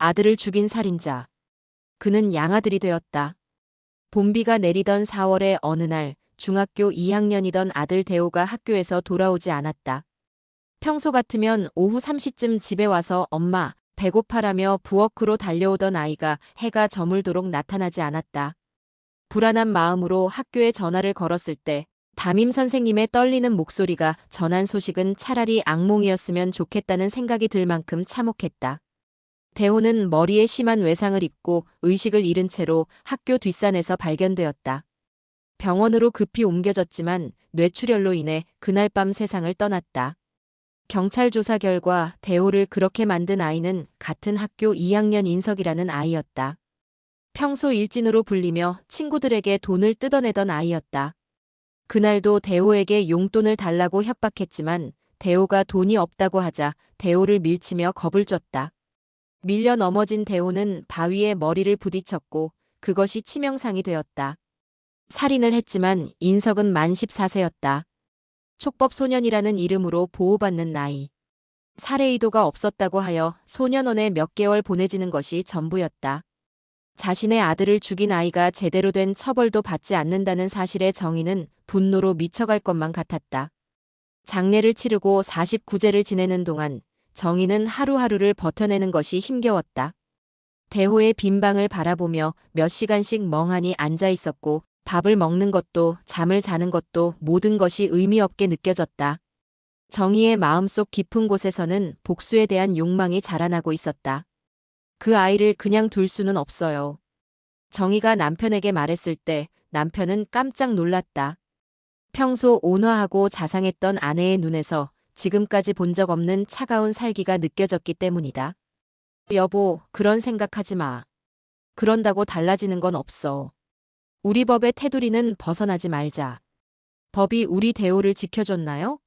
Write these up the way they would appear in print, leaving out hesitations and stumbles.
아들을 죽인 살인자. 그는 양아들이 되었다. 봄비가 내리던 4월의 어느 날 중학교 2학년이던 아들 대호가 학교에서 돌아오지 않았다. 평소 같으면 오후 3시쯤 집에 와서 엄마, 배고파라며 부엌으로 달려오던 아이가 해가 저물도록 나타나지 않았다. 불안한 마음으로 학교에 전화를 걸었을 때 담임 선생님의 떨리는 목소리가 전한 소식은 차라리 악몽이었으면 좋겠다는 생각이 들 만큼 참혹했다. 대호는 머리에 심한 외상을 입고 의식을 잃은 채로 학교 뒷산에서 발견되었다. 병원으로 급히 옮겨졌지만 뇌출혈로 인해 그날 밤 세상을 떠났다. 경찰 조사 결과 대호를 그렇게 만든 아이는 같은 학교 2학년 인석이라는 아이였다. 평소 일진으로 불리며 친구들에게 돈을 뜯어내던 아이였다. 그날도 대호에게 용돈을 달라고 협박했지만 대호가 돈이 없다고 하자 대호를 밀치며 겁을 줬다. 밀려 넘어진 대호는 바위에 머리를 부딪혔고 그것이 치명상이 되었다. 살인을 했지만 인석은 만 14세였다. 촉법소년이라는 이름으로 보호받는 나이. 살해 의도가 없었다고 하여 소년원에 몇 개월 보내지는 것이 전부였다. 자신의 아들을 죽인 아이가 제대로 된 처벌도 받지 않는다는 사실에 정의는 분노로 미쳐갈 것만 같았다. 장례를 치르고 49제를 지내는 동안 정의는 하루하루를 버텨내는 것이 힘겨웠다. 대호의 빈 방을 바라보며 몇 시간씩 멍하니 앉아 있었고 밥을 먹는 것도 잠을 자는 것도 모든 것이 의미 없게 느껴졌다. 정의의 마음속 깊은 곳에서는 복수에 대한 욕망이 자라나고 있었다. 그 아이를 그냥 둘 수는 없어요. 정의가 남편에게 말했을 때 남편은 깜짝 놀랐다. 평소 온화하고 자상했던 아내의 눈에서 지금까지 본 적 없는 차가운 살기가 느껴졌기 때문이다. 여보, 그런 생각하지 마. 그런다고 달라지는 건 없어. 우리 법의 테두리는 벗어나지 말자. 법이 우리 대호를 지켜줬나요?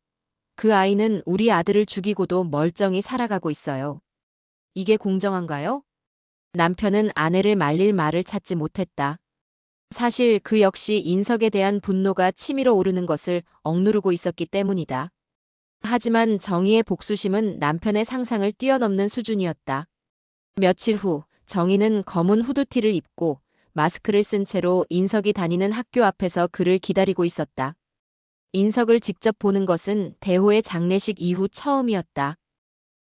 그 아이는 우리 아들을 죽이고도 멀쩡히 살아가고 있어요. 이게 공정한가요? 남편은 아내를 말릴 말을 찾지 못했다. 사실 그 역시 인석에 대한 분노가 치밀어 오르는 것을 억누르고 있었기 때문이다. 하지만 정의의 복수심은 남편의 상상을 뛰어넘는 수준이었다. 며칠 후 정의는 검은 후드티를 입고 마스크를 쓴 채로 인석이 다니는 학교 앞에서 그를 기다리고 있었다. 인석을 직접 보는 것은 대호의 장례식 이후 처음이었다.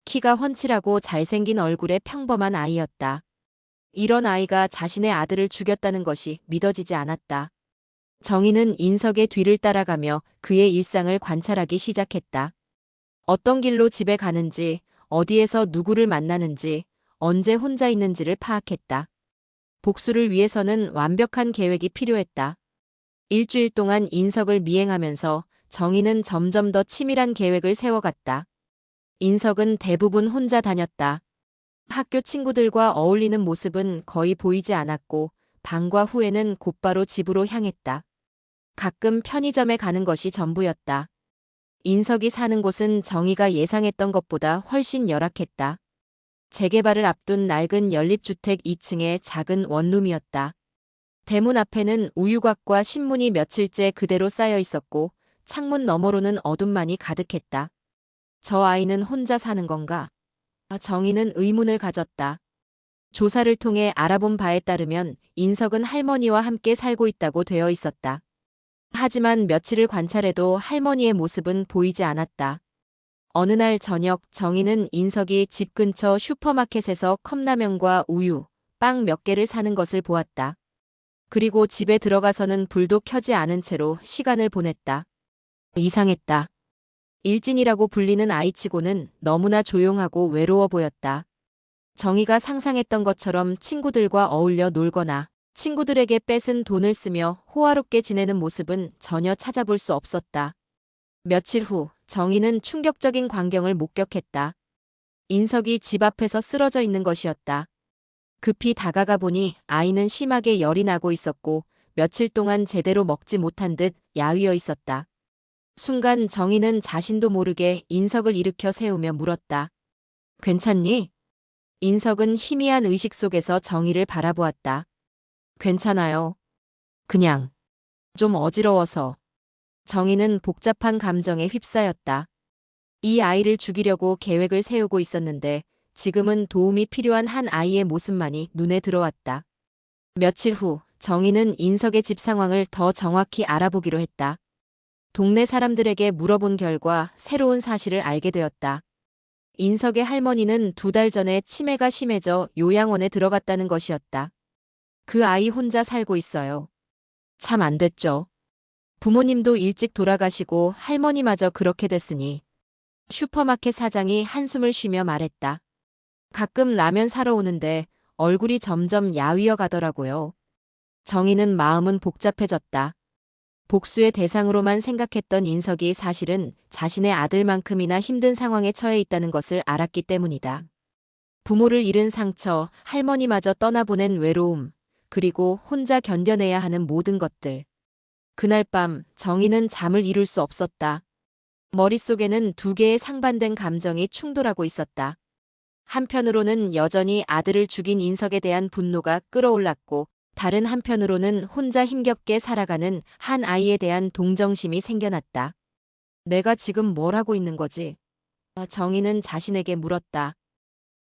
키가 훤칠하고 잘생긴 얼굴의 평범한 아이였다. 이런 아이가 자신의 아들을 죽였다는 것이 믿어지지 않았다. 정의는 인석의 뒤를 따라가며 그의 일상을 관찰하기 시작했다. 어떤 길로 집에 가는지, 어디에서 누구를 만나는지, 언제 혼자 있는지를 파악했다. 복수를 위해서는 완벽한 계획이 필요했다. 일주일 동안 인석을 미행하면서 정의는 점점 더 치밀한 계획을 세워갔다. 인석은 대부분 혼자 다녔다. 학교 친구들과 어울리는 모습은 거의 보이지 않았고 방과 후에는 곧바로 집으로 향했다. 가끔 편의점에 가는 것이 전부였다. 인석이 사는 곳은 정의가 예상했던 것보다 훨씬 열악했다. 재개발을 앞둔 낡은 연립주택 2층의 작은 원룸이었다. 대문 앞에는 우유곽과 신문이 며칠째 그대로 쌓여 있었고 창문 너머로는 어둠만이 가득했다. 저 아이는 혼자 사는 건가? 정의는 의문을 가졌다. 조사를 통해 알아본 바에 따르면 인석은 할머니와 함께 살고 있다고 되어 있었다. 하지만 며칠을 관찰해도 할머니의 모습은 보이지 않았다. 어느 날 저녁 정의는 인석이 집 근처 슈퍼마켓에서 컵라면과 우유, 빵 몇 개를 사는 것을 보았다. 그리고 집에 들어가서는 불도 켜지 않은 채로 시간을 보냈다. 이상했다. 일진이라고 불리는 아이치고는 너무나 조용하고 외로워 보였다. 정의가 상상했던 것처럼 친구들과 어울려 놀거나 친구들에게 뺏은 돈을 쓰며 호화롭게 지내는 모습은 전혀 찾아볼 수 없었다. 며칠 후 정의는 충격적인 광경을 목격했다. 인석이 집 앞에서 쓰러져 있는 것이었다. 급히 다가가 보니 아이는 심하게 열이 나고 있었고 며칠 동안 제대로 먹지 못한 듯 야위어 있었다. 순간 정의는 자신도 모르게 인석을 일으켜 세우며 물었다. 괜찮니? 인석은 희미한 의식 속에서 정의를 바라보았다. 괜찮아요. 그냥 좀 어지러워서. 정의는 복잡한 감정에 휩싸였다. 이 아이를 죽이려고 계획을 세우고 있었는데 지금은 도움이 필요한 한 아이의 모습만이 눈에 들어왔다. 며칠 후 정희는 인석의 집 상황을 더 정확히 알아보기로 했다. 동네 사람들에게 물어본 결과 새로운 사실을 알게 되었다. 인석의 할머니는 2달 전에 치매가 심해져 요양원에 들어갔다는 것이었다. 그 아이 혼자 살고 있어요. 참 안 됐죠. 부모님도 일찍 돌아가시고 할머니마저 그렇게 됐으니. 슈퍼마켓 사장이 한숨을 쉬며 말했다. 가끔 라면 사러 오는데 얼굴이 점점 야위어 가더라고요. 정희는 마음은 복잡해졌다. 복수의 대상으로만 생각했던 인석이 사실은 자신의 아들만큼이나 힘든 상황에 처해 있다는 것을 알았기 때문이다. 부모를 잃은 상처, 할머니마저 떠나보낸 외로움, 그리고 혼자 견뎌내야 하는 모든 것들. 그날 밤 정희는 잠을 이룰 수 없었다. 머릿속에는 2개의 상반된 감정이 충돌하고 있었다. 한편으로는 여전히 아들을 죽인 인석에 대한 분노가 끌어올랐고, 다른 한편으로는 혼자 힘겹게 살아가는 한 아이에 대한 동정심이 생겨났다. 내가 지금 뭘 하고 있는 거지? 정희는 자신에게 물었다.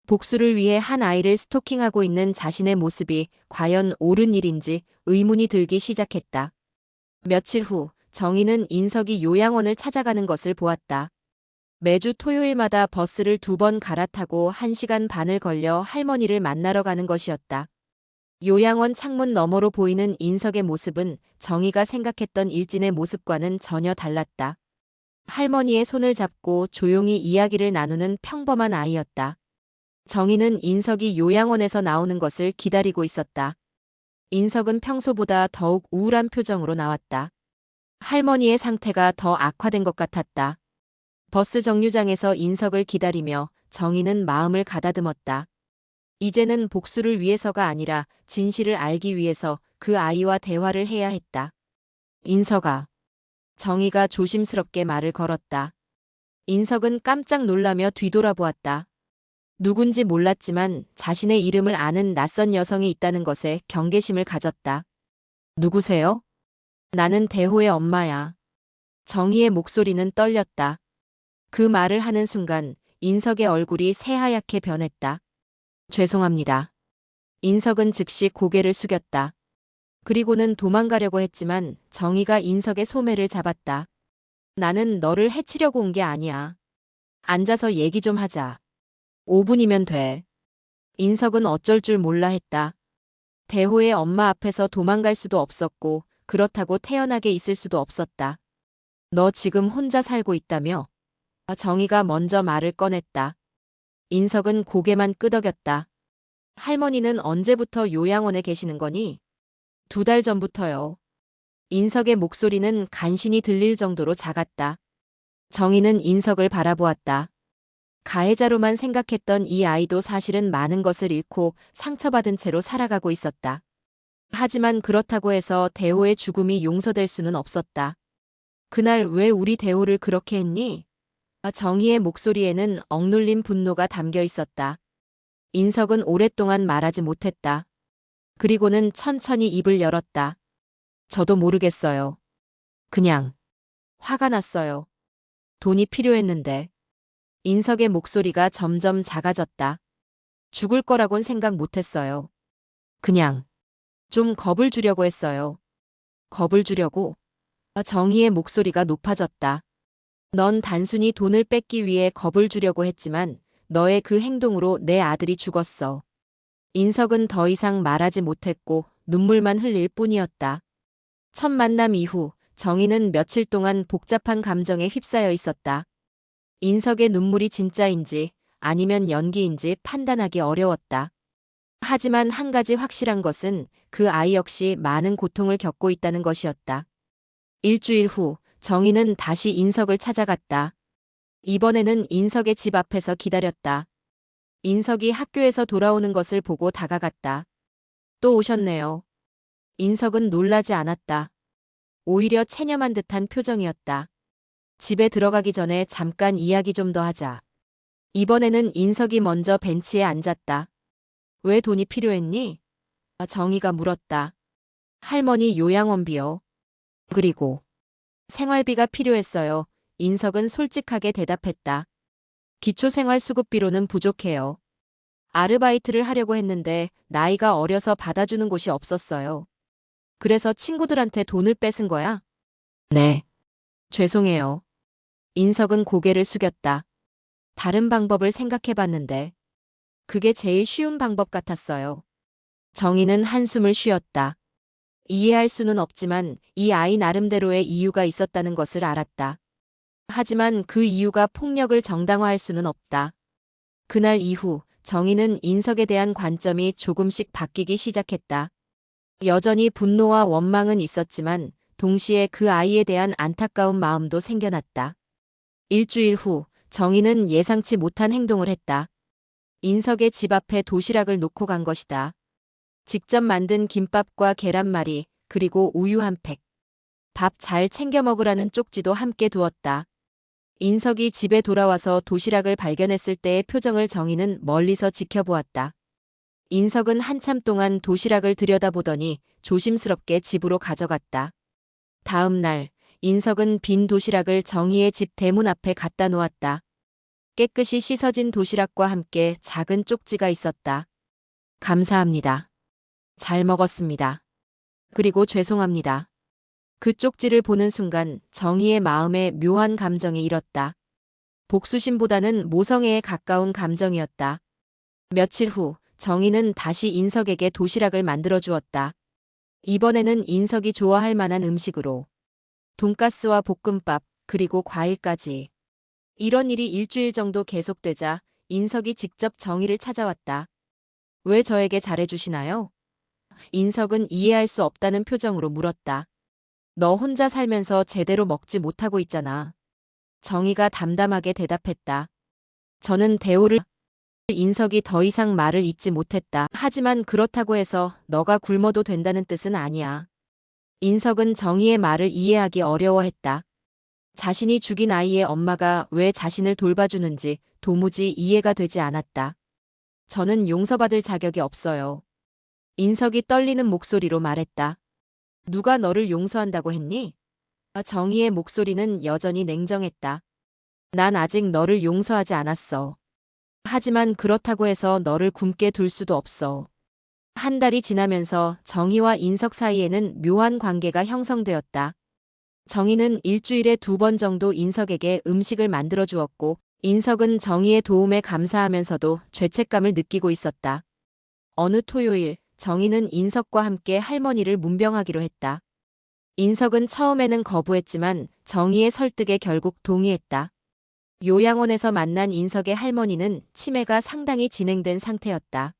복수를 위해 한 아이를 스토킹하고 있는 자신의 모습이 과연 옳은 일인지 의문이 들기 시작했다. 며칠 후 정희는 인석이 요양원을 찾아가는 것을 보았다. 매주 토요일마다 버스를 2번 갈아타고 1시간 반을 걸려 할머니를 만나러 가는 것이었다. 요양원 창문 너머로 보이는 인석의 모습은 정희가 생각했던 일진의 모습과는 전혀 달랐다. 할머니의 손을 잡고 조용히 이야기를 나누는 평범한 아이였다. 정희는 인석이 요양원에서 나오는 것을 기다리고 있었다. 인석은 평소보다 더욱 우울한 표정으로 나왔다. 할머니의 상태가 더 악화된 것 같았다. 버스 정류장에서 인석을 기다리며 정희는 마음을 가다듬었다. 이제는 복수를 위해서가 아니라 진실을 알기 위해서 그 아이와 대화를 해야 했다. 인석아. 정희가 조심스럽게 말을 걸었다. 인석은 깜짝 놀라며 뒤돌아보았다. 누군지 몰랐지만 자신의 이름을 아는 낯선 여성이 있다는 것에 경계심을 가졌다. 누구세요? 나는 대호의 엄마야. 정희의 목소리는 떨렸다. 그 말을 하는 순간 인석의 얼굴이 새하얗게 변했다. 죄송합니다. 인석은 즉시 고개를 숙였다. 그리고는 도망가려고 했지만 정희가 인석의 소매를 잡았다. 나는 너를 해치려고 온 게 아니야. 앉아서 얘기 좀 하자. 5분이면 돼. 인석은 어쩔 줄 몰라 했다. 대호의 엄마 앞에서 도망갈 수도 없었고 그렇다고 태연하게 있을 수도 없었다. 너 지금 혼자 살고 있다며? 정희가 먼저 말을 꺼냈다. 인석은 고개만 끄덕였다. 할머니는 언제부터 요양원에 계시는 거니? 2달 전부터요. 인석의 목소리는 간신히 들릴 정도로 작았다. 정희는 인석을 바라보았다. 가해자로만 생각했던 이 아이도 사실은 많은 것을 잃고 상처받은 채로 살아가고 있었다. 하지만 그렇다고 해서 대호의 죽음이 용서될 수는 없었다. 그날 왜 우리 대호를 그렇게 했니? 정희의 목소리에는 억눌린 분노가 담겨 있었다. 인석은 오랫동안 말하지 못했다. 그리고는 천천히 입을 열었다. 저도 모르겠어요. 그냥 화가 났어요. 돈이 필요했는데. 인석의 목소리가 점점 작아졌다. 죽을 거라곤 생각 못했어요. 그냥 좀 겁을 주려고 했어요. 겁을 주려고? 정희의 목소리가 높아졌다. 넌 단순히 돈을 뺏기 위해 겁을 주려고 했지만 너의 그 행동으로 내 아들이 죽었어. 인석은 더 이상 말하지 못했고 눈물만 흘릴 뿐이었다. 첫 만남 이후 정희는 며칠 동안 복잡한 감정에 휩싸여 있었다. 인석의 눈물이 진짜인지 아니면 연기인지 판단하기 어려웠다. 하지만 한 가지 확실한 것은 그 아이 역시 많은 고통을 겪고 있다는 것이었다. 일주일 후 정희는 다시 인석을 찾아갔다. 이번에는 인석의 집 앞에서 기다렸다. 인석이 학교에서 돌아오는 것을 보고 다가갔다. 또 오셨네요. 인석은 놀라지 않았다. 오히려 체념한 듯한 표정이었다. 집에 들어가기 전에 잠깐 이야기 좀 더 하자. 이번에는 인석이 먼저 벤치에 앉았다. 왜 돈이 필요했니? 정희가 물었다. 할머니 요양원비요. 그리고 생활비가 필요했어요. 인석은 솔직하게 대답했다. 기초생활수급비로는 부족해요. 아르바이트를 하려고 했는데 나이가 어려서 받아주는 곳이 없었어요. 그래서 친구들한테 돈을 뺏은 거야? 네. 죄송해요. 인석은 고개를 숙였다. 다른 방법을 생각해 봤는데 그게 제일 쉬운 방법 같았어요. 정희는 한숨을 쉬었다. 이해할 수는 없지만 이 아이 나름대로의 이유가 있었다는 것을 알았다. 하지만 그 이유가 폭력을 정당화할 수는 없다. 그날 이후 정희는 인석에 대한 관점이 조금씩 바뀌기 시작했다. 여전히 분노와 원망은 있었지만 동시에 그 아이에 대한 안타까운 마음도 생겨났다. 일주일 후 정희는 예상치 못한 행동을 했다. 인석의 집 앞에 도시락을 놓고 간 것이다. 직접 만든 김밥과 계란말이 그리고 우유 한 팩. 밥 잘 챙겨 먹으라는 쪽지도 함께 두었다. 인석이 집에 돌아와서 도시락을 발견했을 때의 표정을 정희는 멀리서 지켜보았다. 인석은 한참 동안 도시락을 들여다보더니 조심스럽게 집으로 가져갔다. 다음 날 인석은 빈 도시락을 정희의 집 대문 앞에 갖다 놓았다. 깨끗이 씻어진 도시락과 함께 작은 쪽지가 있었다. 감사합니다. 잘 먹었습니다. 그리고 죄송합니다. 그 쪽지를 보는 순간 정희의 마음에 묘한 감정이 일었다. 복수심보다는 모성애에 가까운 감정이었다. 며칠 후 정희는 다시 인석에게 도시락을 만들어 주었다. 이번에는 인석이 좋아할 만한 음식으로. 돈가스와 볶음밥, 그리고 과일까지. 이런 일이 일주일 정도 계속되자 인석이 직접 정희를 찾아왔다. 왜 저에게 잘해주시나요? 인석은 이해할 수 없다는 표정으로 물었다. 너 혼자 살면서 제대로 먹지 못하고 있잖아. 정희가 담담하게 대답했다. 저는 대우를 인석이 더 이상 말을 잇지 못했다. 하지만 그렇다고 해서 너가 굶어도 된다는 뜻은 아니야. 인석은 정희의 말을 이해하기 어려워했다. 자신이 죽인 아이의 엄마가 왜 자신을 돌봐주는지 도무지 이해가 되지 않았다. 저는 용서받을 자격이 없어요. 인석이 떨리는 목소리로 말했다. 누가 너를 용서한다고 했니? 정희의 목소리는 여전히 냉정했다. 난 아직 너를 용서하지 않았어. 하지만 그렇다고 해서 너를 굶게 둘 수도 없어. 한 달이 지나면서 정희와 인석 사이에는 묘한 관계가 형성되었다. 정희는 일주일에 2번 정도 인석에게 음식을 만들어 주었고, 인석은 정희의 도움에 감사하면서도 죄책감을 느끼고 있었다. 어느 토요일, 정희는 인석과 함께 할머니를 문병하기로 했다. 인석은 처음에는 거부했지만 정희의 설득에 결국 동의했다. 요양원에서 만난 인석의 할머니는 치매가 상당히 진행된 상태였다.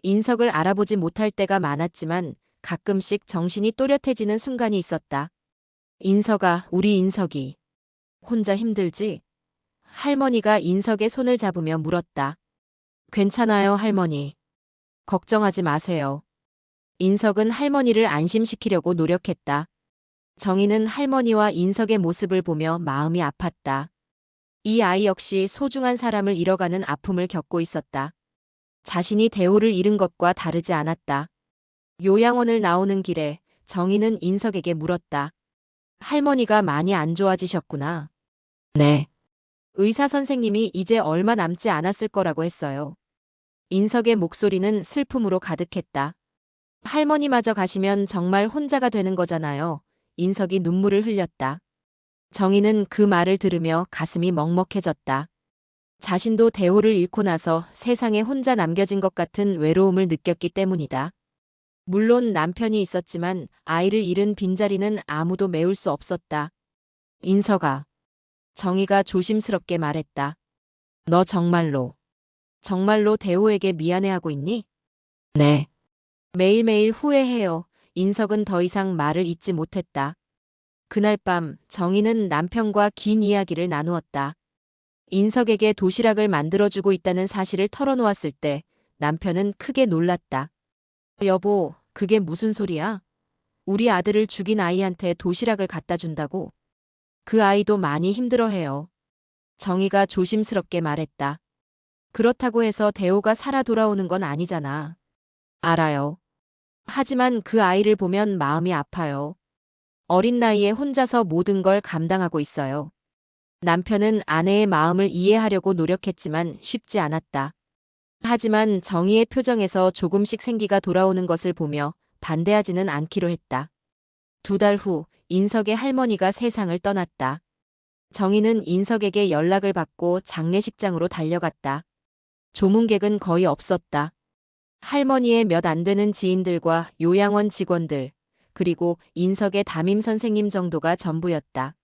인석을 알아보지 못할 때가 많았지만 가끔씩 정신이 또렷해지는 순간이 있었다. 인석아, 우리 인석이 혼자 힘들지? 할머니가 인석의 손을 잡으며 물었다. 괜찮아요, 할머니. 걱정하지 마세요. 인석은 할머니를 안심시키려고 노력했다. 정희는 할머니와 인석의 모습을 보며 마음이 아팠다. 이 아이 역시 소중한 사람을 잃어가는 아픔을 겪고 있었다. 자신이 대우를 잃은 것과 다르지 않았다. 요양원을 나오는 길에 정희는 인석에게 물었다. 할머니가 많이 안 좋아지셨구나. 네. 의사 선생님이 이제 얼마 남지 않았을 거라고 했어요. 인석의 목소리는 슬픔으로 가득했다. 할머니마저 가시면 정말 혼자가 되는 거잖아요. 인석이 눈물을 흘렸다. 정희는 그 말을 들으며 가슴이 먹먹해졌다. 자신도 대호를 잃고 나서 세상에 혼자 남겨진 것 같은 외로움을 느꼈기 때문이다. 물론 남편이 있었지만 아이를 잃은 빈자리는 아무도 메울 수 없었다. 인석아. 정희가 조심스럽게 말했다. 너 정말로 대호에게 미안해하고 있니? 네. 매일매일 후회해요. 인석은 더 이상 말을 잇지 못했다. 그날 밤 정희는 남편과 긴 이야기를 나누었다. 인석에게 도시락을 만들어주고 있다는 사실을 털어놓았을 때 남편은 크게 놀랐다. 여보, 그게 무슨 소리야? 우리 아들을 죽인 아이한테 도시락을 갖다 준다고? 그 아이도 많이 힘들어해요. 정희가 조심스럽게 말했다. 그렇다고 해서 대호가 살아 돌아오는 건 아니잖아. 알아요. 하지만 그 아이를 보면 마음이 아파요. 어린 나이에 혼자서 모든 걸 감당하고 있어요. 남편은 아내의 마음을 이해하려고 노력했지만 쉽지 않았다. 하지만 정희의 표정에서 조금씩 생기가 돌아오는 것을 보며 반대하지는 않기로 했다. 2달 후 인석의 할머니가 세상을 떠났다. 정희는 인석에게 연락을 받고 장례식장으로 달려갔다. 조문객은 거의 없었다. 할머니의 몇 안 되는 지인들과 요양원 직원들, 그리고 인석의 담임 선생님 정도가 전부였다.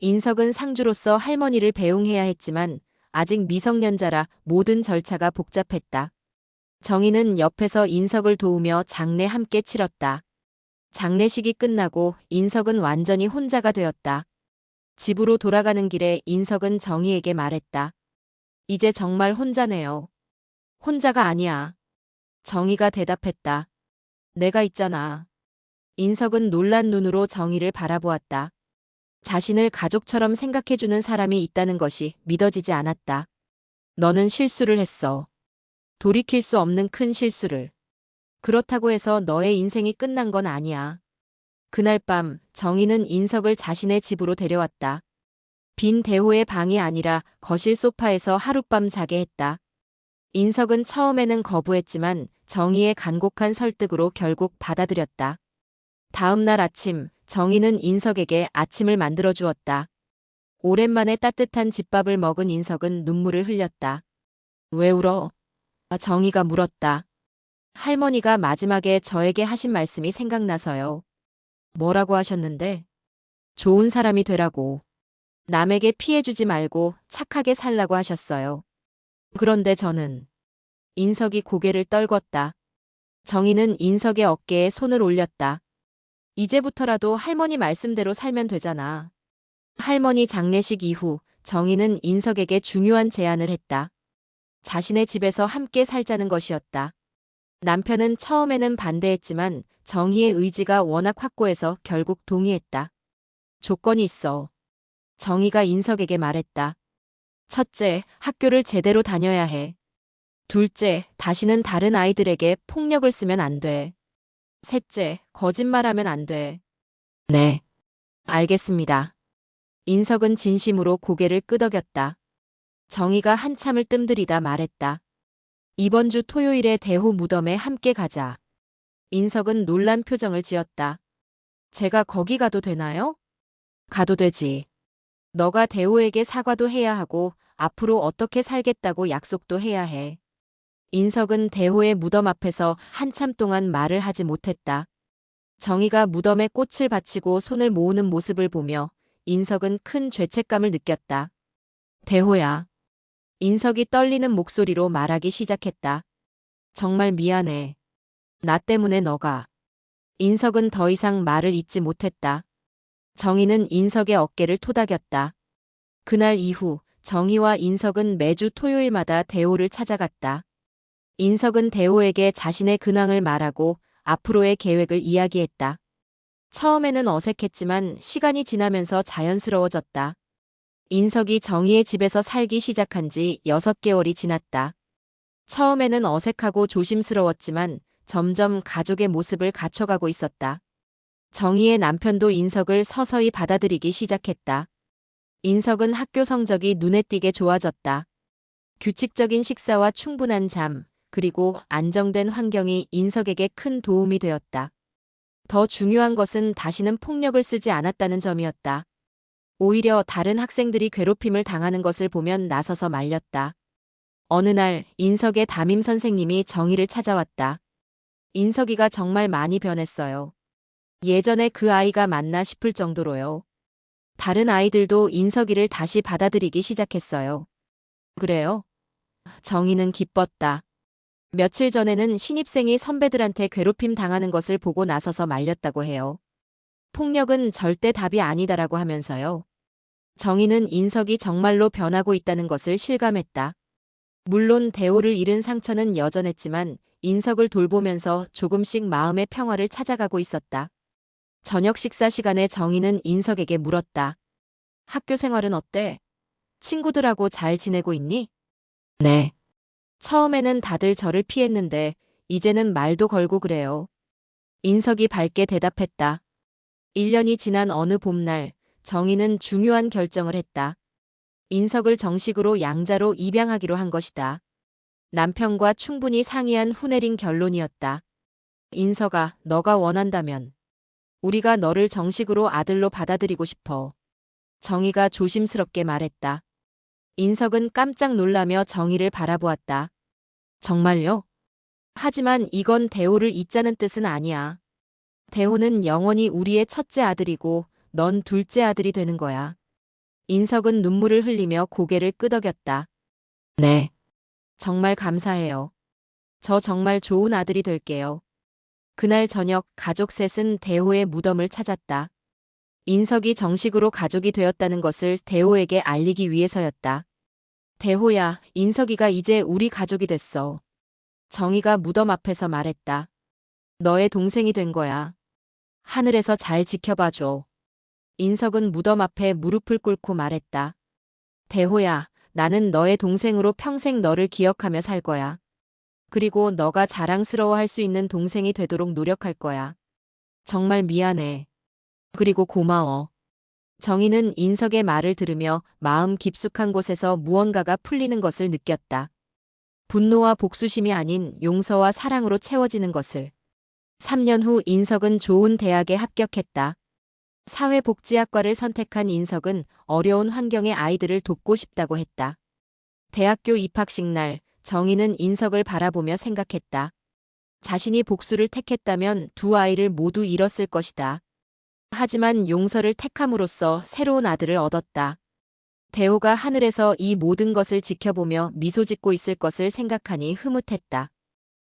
인석은 상주로서 할머니를 배웅해야 했지만 아직 미성년자라 모든 절차가 복잡했다. 정희는 옆에서 인석을 도우며 장례 함께 치렀다. 장례식이 끝나고 인석은 완전히 혼자가 되었다. 집으로 돌아가는 길에 인석은 정희에게 말했다. 이제 정말 혼자네요. 혼자가 아니야. 정희가 대답했다. 내가 있잖아. 인석은 놀란 눈으로 정희를 바라보았다. 자신을 가족처럼 생각해주는 사람이 있다는 것이 믿어지지 않았다. 너는 실수를 했어. 돌이킬 수 없는 큰 실수를. 그렇다고 해서 너의 인생이 끝난 건 아니야. 그날 밤 정희는 인석을 자신의 집으로 데려왔다. 빈 대호의 방이 아니라 거실 소파에서 하룻밤 자게 했다. 인석은 처음에는 거부했지만 정희의 간곡한 설득으로 결국 받아들였다. 다음 날 아침 정희는 인석에게 아침을 만들어 주었다. 오랜만에 따뜻한 집밥을 먹은 인석은 눈물을 흘렸다. 왜 울어? 정희가 물었다. 할머니가 마지막에 저에게 하신 말씀이 생각나서요. 뭐라고 하셨는데? 좋은 사람이 되라고. 남에게 피해주지 말고 착하게 살라고 하셨어요. 그런데 저는. 인석이 고개를 떨궜다. 정희는 인석의 어깨에 손을 올렸다. 이제부터라도 할머니 말씀대로 살면 되잖아. 할머니 장례식 이후 정희는 인석에게 중요한 제안을 했다. 자신의 집에서 함께 살자는 것이었다. 남편은 처음에는 반대했지만 정희의 의지가 워낙 확고해서 결국 동의했다. 조건이 있어. 정희가 인석에게 말했다. 첫째, 학교를 제대로 다녀야 해. 둘째, 다시는 다른 아이들에게 폭력을 쓰면 안 돼. 셋째, 거짓말하면 안 돼. 네. 알겠습니다. 인석은 진심으로 고개를 끄덕였다. 정희가 한참을 뜸들이다 말했다. 이번 주 토요일에 대호 무덤에 함께 가자. 인석은 놀란 표정을 지었다. 제가 거기 가도 되나요? 가도 되지. 너가 대호에게 사과도 해야 하고 앞으로 어떻게 살겠다고 약속도 해야 해. 인석은 대호의 무덤 앞에서 한참 동안 말을 하지 못했다. 정희가 무덤에 꽃을 바치고 손을 모으는 모습을 보며 인석은 큰 죄책감을 느꼈다. 대호야. 인석이 떨리는 목소리로 말하기 시작했다. 정말 미안해. 나 때문에 너가. 인석은 더 이상 말을 잇지 못했다. 정희는 인석의 어깨를 토닥였다. 그날 이후 정희와 인석은 매주 토요일마다 대호를 찾아갔다. 인석은 대호에게 자신의 근황을 말하고 앞으로의 계획을 이야기했다. 처음에는 어색했지만 시간이 지나면서 자연스러워졌다. 인석이 정희의 집에서 살기 시작한 지 6개월이 지났다. 처음에는 어색하고 조심스러웠지만 점점 가족의 모습을 갖춰가고 있었다. 정희의 남편도 인석을 서서히 받아들이기 시작했다. 인석은 학교 성적이 눈에 띄게 좋아졌다. 규칙적인 식사와 충분한 잠, 그리고 안정된 환경이 인석에게 큰 도움이 되었다. 더 중요한 것은 다시는 폭력을 쓰지 않았다는 점이었다. 오히려 다른 학생들이 괴롭힘을 당하는 것을 보면 나서서 말렸다. 어느 날 인석의 담임 선생님이 정희를 찾아왔다. 인석이가 정말 많이 변했어요. 예전에 그 아이가 맞나 싶을 정도로요. 다른 아이들도 인석이를 다시 받아들이기 시작했어요. 그래요? 정희는 기뻤다. 며칠 전에는 신입생이 선배들한테 괴롭힘 당하는 것을 보고 나서서 말렸다고 해요. 폭력은 절대 답이 아니다라고 하면서요. 정희는 인석이 정말로 변하고 있다는 것을 실감했다. 물론 대호를 잃은 상처는 여전했지만 인석을 돌보면서 조금씩 마음의 평화를 찾아가고 있었다. 저녁 식사 시간에 정희는 인석에게 물었다. 학교 생활은 어때? 친구들하고 잘 지내고 있니? 네. 처음에는 다들 저를 피했는데 이제는 말도 걸고 그래요. 인석이 밝게 대답했다. 1년이 지난 어느 봄날 정희는 중요한 결정을 했다. 인석을 정식으로 양자로 입양하기로 한 것이다. 남편과 충분히 상의한 후 내린 결론이었다. 인석아, 너가 원한다면 우리가 너를 정식으로 아들로 받아들이고 싶어. 정희가 조심스럽게 말했다. 인석은 깜짝 놀라며 정희를 바라보았다. 정말요? 하지만 이건 대호를 잇자는 뜻은 아니야. 대호는 영원히 우리의 첫째 아들이고 넌 둘째 아들이 되는 거야. 인석은 눈물을 흘리며 고개를 끄덕였다. 네. 정말 감사해요. 저 정말 좋은 아들이 될게요. 그날 저녁 가족 셋은 대호의 무덤을 찾았다. 인석이 정식으로 가족이 되었다는 것을 대호에게 알리기 위해서였다. 대호야, 인석이가 이제 우리 가족이 됐어. 정희가 무덤 앞에서 말했다. 너의 동생이 된 거야. 하늘에서 잘 지켜봐줘. 인석은 무덤 앞에 무릎을 꿇고 말했다. 대호야, 나는 너의 동생으로 평생 너를 기억하며 살 거야. 그리고 너가 자랑스러워할 수 있는 동생이 되도록 노력할 거야. 정말 미안해. 그리고 고마워. 정희는 인석의 말을 들으며 마음 깊숙한 곳에서 무언가가 풀리는 것을 느꼈다. 분노와 복수심이 아닌 용서와 사랑으로 채워지는 것을. 3년 후 인석은 좋은 대학에 합격했다. 사회복지학과를 선택한 인석은 어려운 환경의 아이들을 돕고 싶다고 했다. 대학교 입학식 날 정희는 인석을 바라보며 생각했다. 자신이 복수를 택했다면 두 아이를 모두 잃었을 것이다. 하지만 용서를 택함으로써 새로운 아들을 얻었다. 대호가 하늘에서 이 모든 것을 지켜보며 미소 짓고 있을 것을 생각하니 흐뭇했다.